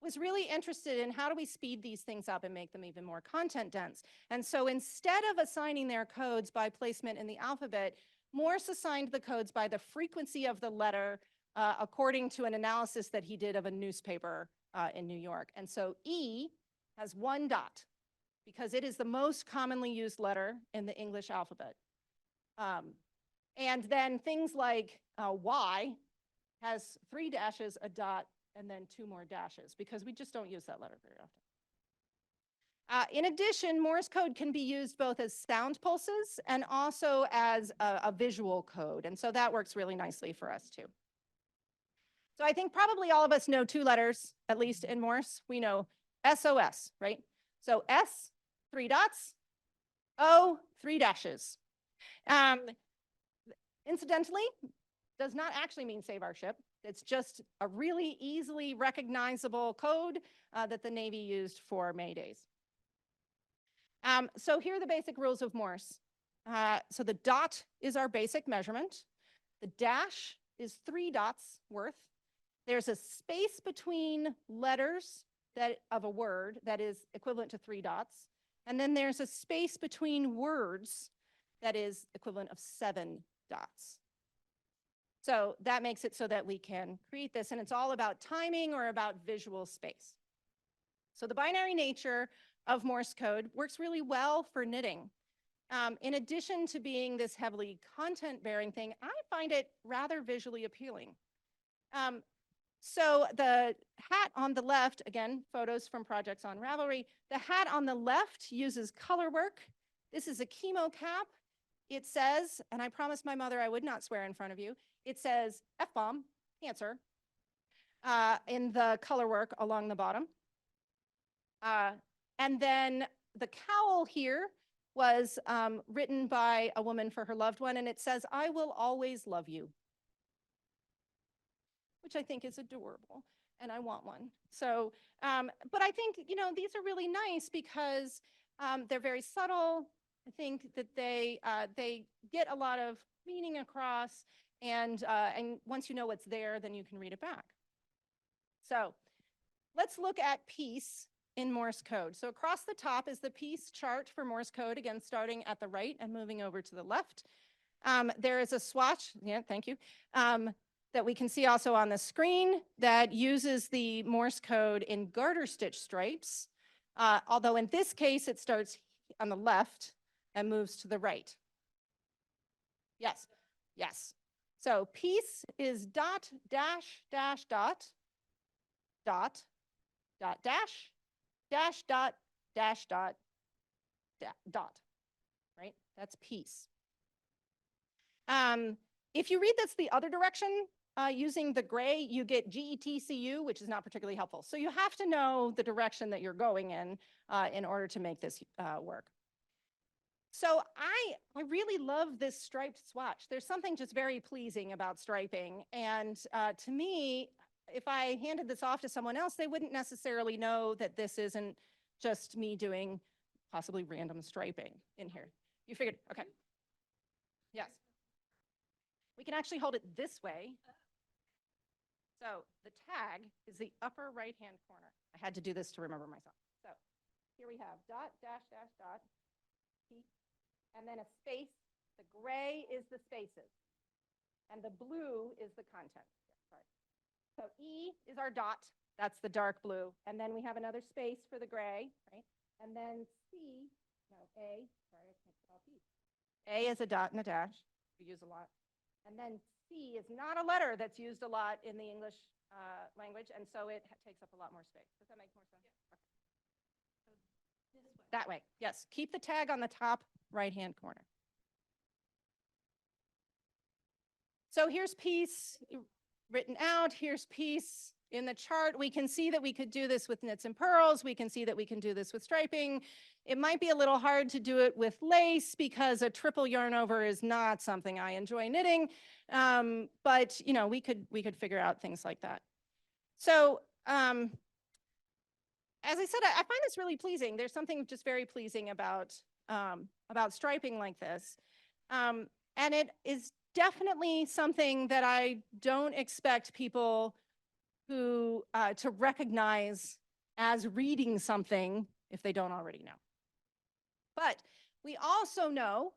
was really interested in how do we speed these things up and make them even more content dense. And so instead of assigning their codes by placement in the alphabet, Morse assigned the codes by the frequency of the letter according to an analysis that he did of a newspaper in New York. And so E has 1 dot because it is the most commonly used letter in the English alphabet. And then things like Y has 3 dashes, a dot, and then 2 more dashes because we just don't use that letter very often. In addition, Morse code can be used both as sound pulses and also as a visual code. And so that works really nicely for us too. So I think probably all of us know 2 letters, at least in Morse. We know SOS, right? So S, 3 dots, O, 3 dashes. Incidentally, does not actually mean save our ship. It's just a really easily recognizable code that the Navy used for May days. So here are the basic rules of Morse. So the dot is our basic measurement. The dash is 3 dots worth. There's a space between letters of a word that is equivalent to 3 dots. And then there's a space between words that is equivalent of 7 dots. So that makes it so that we can create this, and it's all about timing or about visual space. So the binary nature of Morse code works really well for knitting. In addition to being this heavily content-bearing thing, I find it rather visually appealing. So the hat on the left, again, photos from projects on Ravelry. The hat on the left uses color work. This is a chemo cap. It says, and I promised my mother I would not swear in front of you, it says F-bomb, cancer, in the color work along the bottom. And then the cowl here was written by a woman for her loved one, and it says, "I will always love you," which I think is adorable, and I want one. So, but I think, you know, these are really nice because they're very subtle. I think that they get a lot of meaning across, and once you know what's there, then you can read it back. So let's look at peace in Morse code. So across the top is the peace chart for Morse code, again, starting at the right and moving over to the left. There is a swatch, yeah, thank you, that we can see also on the screen that uses the Morse code in garter stitch stripes, although in this case, it starts on the left and moves to the right. Yes, yes. So peace is dot, dash, dash, dot, dot, dot, dash, dash, dot, dash, dot, dot, right? That's peace. If you read this the other direction, using the gray, you get GETCU, which is not particularly helpful. So you have to know the direction that you're going in order to make this work. So I really love this striped swatch. There's something just very pleasing about striping. And to me, if I handed this off to someone else, they wouldn't necessarily know that this isn't just me doing possibly random striping in here. You figured, okay. Yes. We can actually hold it this way. So the tag is the upper right-hand corner. I had to do this to remember myself. So here we have dot, dash, dash, dot, and then a space. The gray is the spaces, and the blue is the content. Sorry. So E is our dot. That's the dark blue. And then we have another space for the gray, right? And then C, no, A, sorry, I can't put all these. A is a dot and a dash. We use a lot. And then C is not a letter that's used a lot in the English language, and so it takes up a lot more space. Does that make more sense? Yeah. Okay. So this way. That way, yes. Keep the tag on the top right-hand corner. So here's peace written out. Here's peace in the chart. We can see that we could do this with knits and purls. We can see that we can do this with striping. It might be a little hard to do it with lace because a triple yarn over is not something I enjoy knitting. But you know, we could figure out things like that. So as I said, I find this really pleasing. There's something just very pleasing about striping like this. And it is definitely something that I don't expect people who to recognize as reading something if they don't already know. But we also know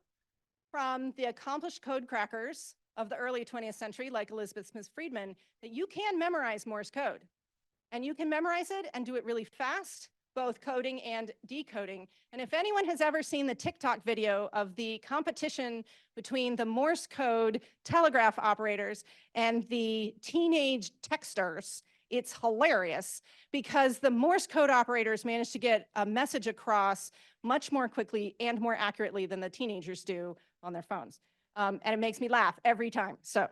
from the accomplished code crackers of the early 20th century, like Elizabeth Smith Friedman, that you can memorize Morse code. And you can memorize it and do it really fast, both coding and decoding. And if anyone has ever seen the TikTok video of the competition between the Morse code telegraph operators and the teenage texters, it's hilarious because the Morse code operators managed to get a message across much more quickly and more accurately than the teenagers do on their phones. And it makes me laugh every time. So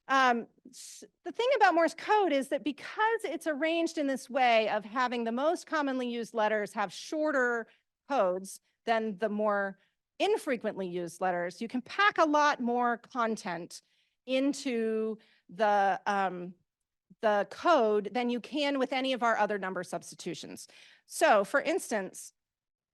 the thing about Morse code is that because it's arranged in this way of having the most commonly used letters have shorter codes than the more infrequently used letters, you can pack a lot more content into the code than you can with any of our other number substitutions. So for instance,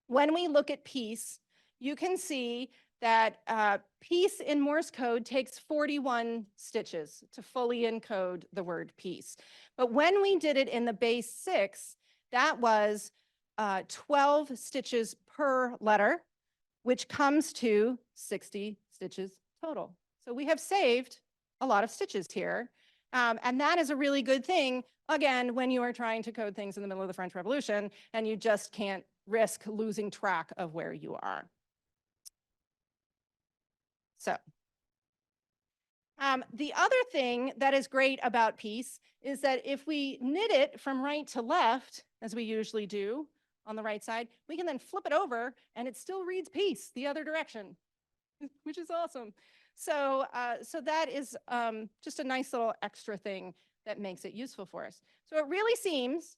when we look at peace, you can see that peace in Morse code takes 41 stitches to fully encode the word peace. But when we did it in the base 6, that was 12 stitches per letter, which comes to 60 stitches total. So we have saved a lot of stitches here. And that is a really good thing, again, when you are trying to code things in the middle of the French Revolution and you just can't risk losing track of where you are. So The other thing that is great about peace is that if we knit it from right to left, as we usually do on the right side, we can then flip it over and it still reads peace the other direction, which is awesome. So, so that is just a nice little extra thing that makes it useful for us. So it really seems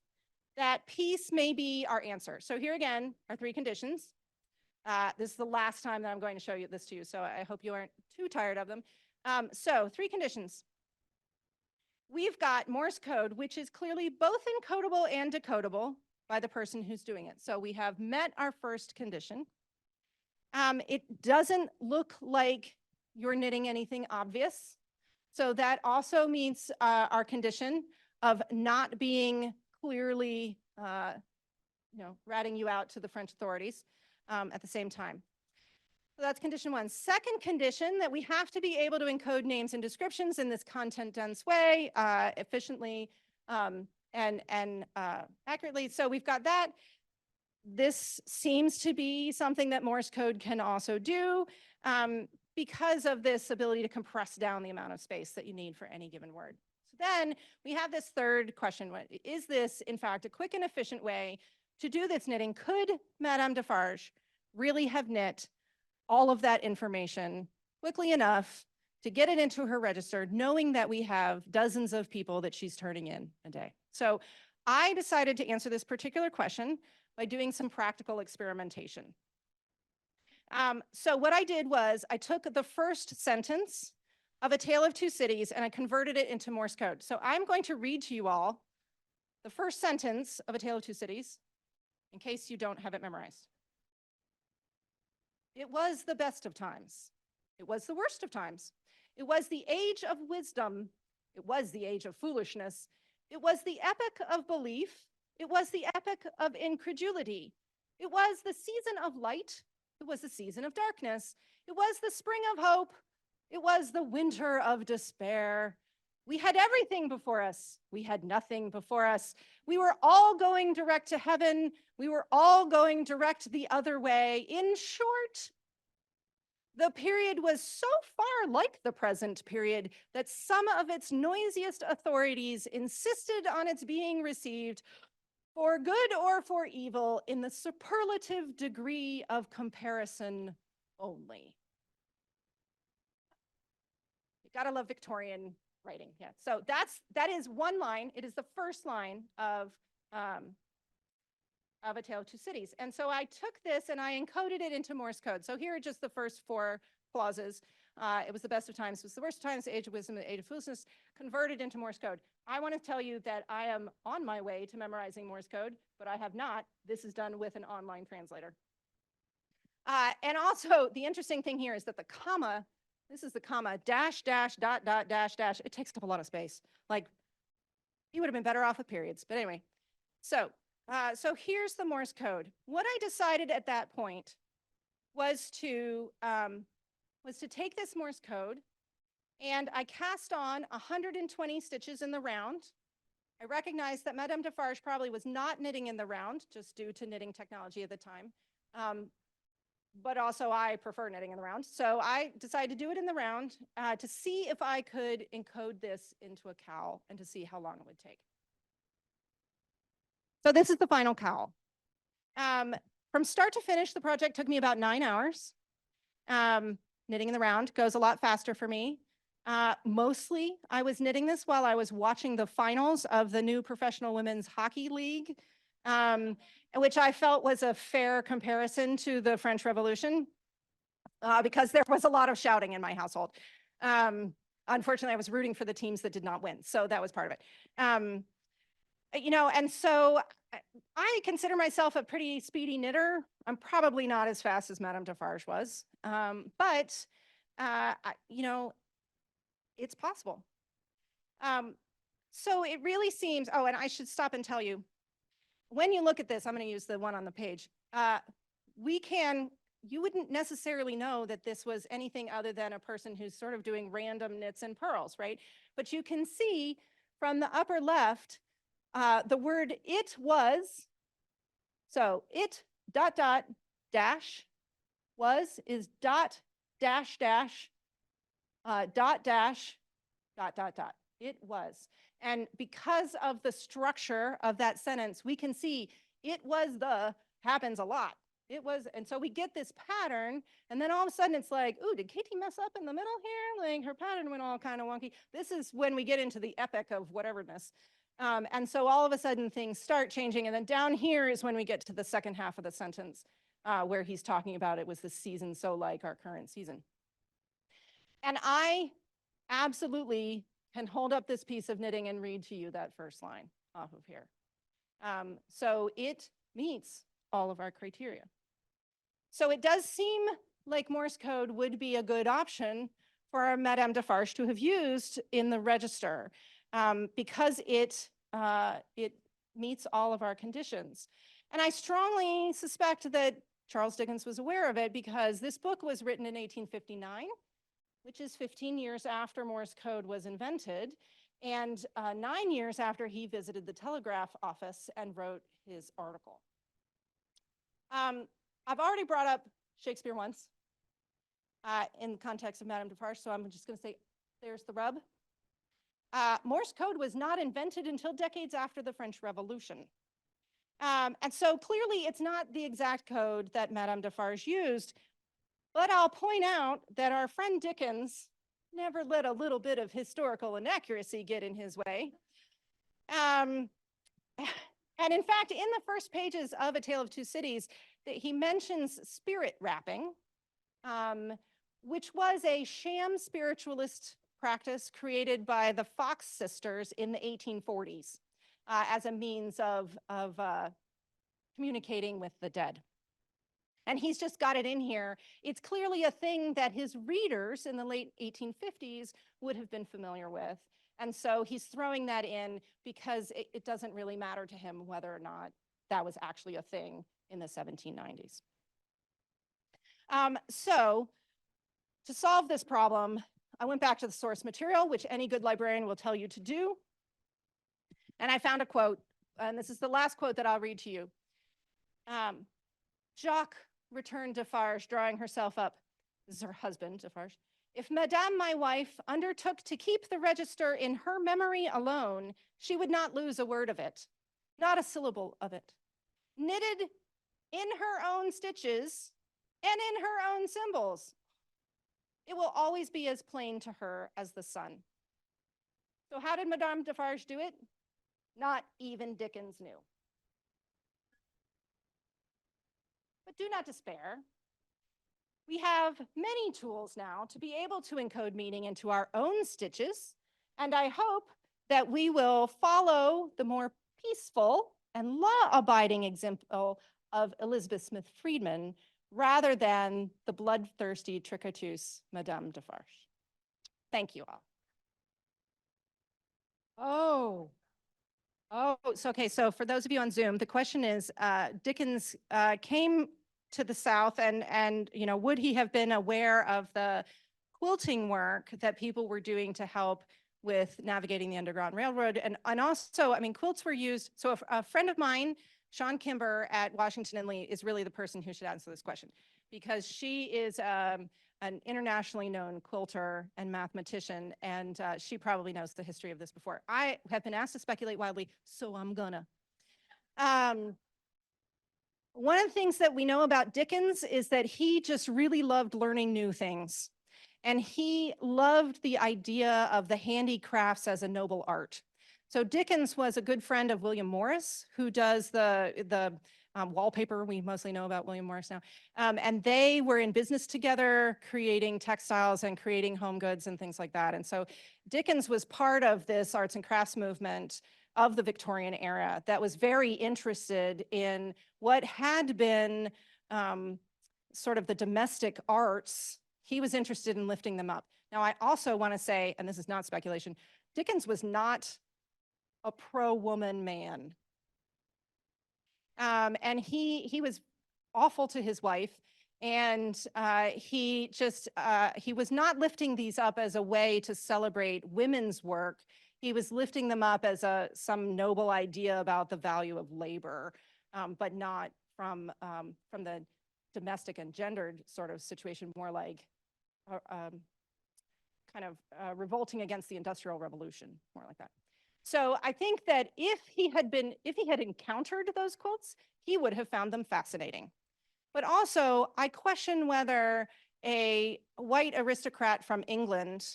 that peace may be our answer. So here again are 3 conditions. This is the last time that I'm going to show you this to you, so I hope you aren't too tired of them. So 3 conditions. We've got Morse code, which is clearly both encodable and decodable by the person who's doing it. So we have met our first condition. It doesn't look like you're knitting anything obvious. So that also meets our condition of not being clearly, ratting you out to the French authorities at the same time. So that's condition 1. Second condition, that we have to be able to encode names and descriptions in this content-dense way, efficiently and accurately. So we've got that. This seems to be something that Morse code can also do because of this ability to compress down the amount of space that you need for any given word. So then we have this third question. Is this, in fact, a quick and efficient way to do this knitting? Could Madame Defarge really have knit all of that information quickly enough to get it into her register, knowing that we have dozens of people that she's turning in a day? So I decided to answer this particular question by doing some practical experimentation. So what I did was I took the first sentence of A Tale of Two Cities and I converted it into Morse code. So I'm going to read to you all the first sentence of A Tale of Two Cities in case you don't have it memorized. It was the best of times. It was the worst of times. It was the age of wisdom. It was the age of foolishness. It was the epoch of belief. It was the epoch of incredulity. It was the season of light. It was the season of darkness. It was the spring of hope. It was the winter of despair. We had everything before us. We had nothing before us. We were all going direct to heaven. We were all going direct the other way. In short, the period was so far like the present period that some of its noisiest authorities insisted on its being received for good or for evil in the superlative degree of comparison only. You gotta love Victorian writing, yeah. So that is one line. It is the first line of A Tale of Two Cities. And so I took this and I encoded it into Morse code. So here are just the first 4 clauses. It was the best of times, it was the worst of times, the age of wisdom, the age of foolishness, converted into Morse code. I want to tell you that I am on my way to memorizing Morse code, but I have not. This is done with an online translator. And also, the interesting thing here is that the comma, this is the comma, dash, dash, dot, dot, dash, dash. It takes up a lot of space. Like, you would have been better off with periods. But anyway, so here's the Morse code. What I decided at that point was to take this Morse code and I cast on 120 stitches in the round. I recognized that Madame Defarge probably was not knitting in the round, just due to knitting technology at the time. But also I prefer knitting in the round. So I decided to do it in the round to see if I could encode this into a cowl and to see how long it would take. So this is the final cowl. From start to finish, the project took me about 9 hours. Knitting in the round goes a lot faster for me. Mostly, I was knitting this while I was watching the finals of the new Professional Women's Hockey League, which I felt was a fair comparison to the French Revolution, because there was a lot of shouting in my household. Unfortunately, I was rooting for the teams that did not win, so that was part of it. And so I consider myself a pretty speedy knitter. I'm probably not as fast as Madame Defarge was, but it's possible. So it really seems, oh, and I should stop and tell you, when you look at this, I'm going to use the one on the page, you wouldn't necessarily know that this was anything other than a person who's sort of doing random knits and purls, right? But you can see from the upper left, the word it was, so it dot dot dash was is dot dash dash dot dash, dot, dot, dot. It was. And because of the structure of that sentence, we can see it was the happens a lot. It was, and so we get this pattern, and then all of a sudden it's like, ooh, did Katie mess up in the middle here? Like her pattern went all kind of wonky. This is when we get into the epic of whateverness. And so all of a sudden things start changing, and then down here is when we get to the second half of the sentence where he's talking about it was the season so like our current season. And I absolutely can hold up this piece of knitting and read to you that first line off of here. So it meets all of our criteria. So it does seem like Morse code would be a good option for Madame Defarge to have used in the register because it meets all of our conditions. And I strongly suspect that Charles Dickens was aware of it because this book was written in 1859, which is 15 years after Morse code was invented, and 9 years after he visited the telegraph office and wrote his article. I've already brought up Shakespeare once in the context of Madame Defarge, so I'm just going to say, there's the rub. Morse code was not invented until decades after the French Revolution. And so clearly it's not the exact code that Madame Defarge used, but I'll point out that our friend Dickens never let a little bit of historical inaccuracy get in his way. And in fact, in the first pages of A Tale of Two Cities, he mentions spirit wrapping, which was a sham spiritualist practice created by the Fox sisters in the 1840s as a means of communicating with the dead. And he's just got it in here. It's clearly a thing that his readers in the late 1850s would have been familiar with. And so he's throwing that in because it doesn't really matter to him whether or not that was actually a thing in the 1790s. So to solve this problem, I went back to the source material, which any good librarian will tell you to do. And I found a quote, and this is the last quote that I'll read to you. Jacques, returned Defarge, drawing herself up. This is her husband, Defarge. If Madame, my wife, undertook to keep the register in her memory alone, she would not lose a word of it, not a syllable of it. Knitted in her own stitches and in her own symbols, it will always be as plain to her as the sun. So how did Madame Defarge do it? Not even Dickens knew. But do not despair. We have many tools now to be able to encode meaning into our own stitches, and I hope that we will follow the more peaceful and law-abiding example of Elizabeth Smith Friedman rather than the bloodthirsty tricoteuse Madame Defarge. Thank you all. So okay, so for those of you on Zoom, the question is, Dickens came to the South and you know, would he have been aware of the quilting work that people were doing to help with navigating the Underground Railroad? And also, I mean, quilts were used, so a friend of mine, Sean Kimber at Washington and Lee, is really the person who should answer this question because she is an internationally known quilter and mathematician, and she probably knows the history of this before. I have been asked to speculate wildly, so I'm gonna. One of the things that we know about Dickens is that he just really loved learning new things. And he loved the idea of the handicrafts as a noble art. So Dickens was a good friend of William Morris, who does the wallpaper. We mostly know about William Morris now. And they were in business together, creating textiles and creating home goods and things like that. And so Dickens was part of this arts and crafts movement of the Victorian era that was very interested in what had been sort of the domestic arts. He was interested in lifting them up. Now, I also want to say, and this is not speculation, Dickens was not a pro-woman man. And he was awful to his wife, and he was not lifting these up as a way to celebrate women's work. He was lifting them up as some noble idea about the value of labor, but not from the domestic and gendered sort of situation, more like kind kind of revolting against the Industrial Revolution, more like that. So I think that if he had encountered those quilts, he would have found them fascinating. But also, I question whether a white aristocrat from England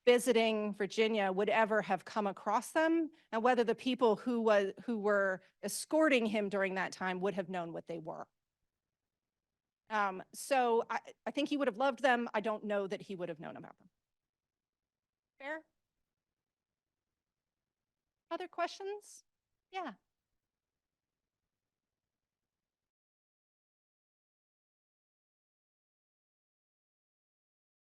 visiting Virginia would ever have come across them, and whether the people who were escorting him during that time would have known what they were. So I think he would have loved them. I don't know that he would have known about them. Fair? Other questions? Yeah.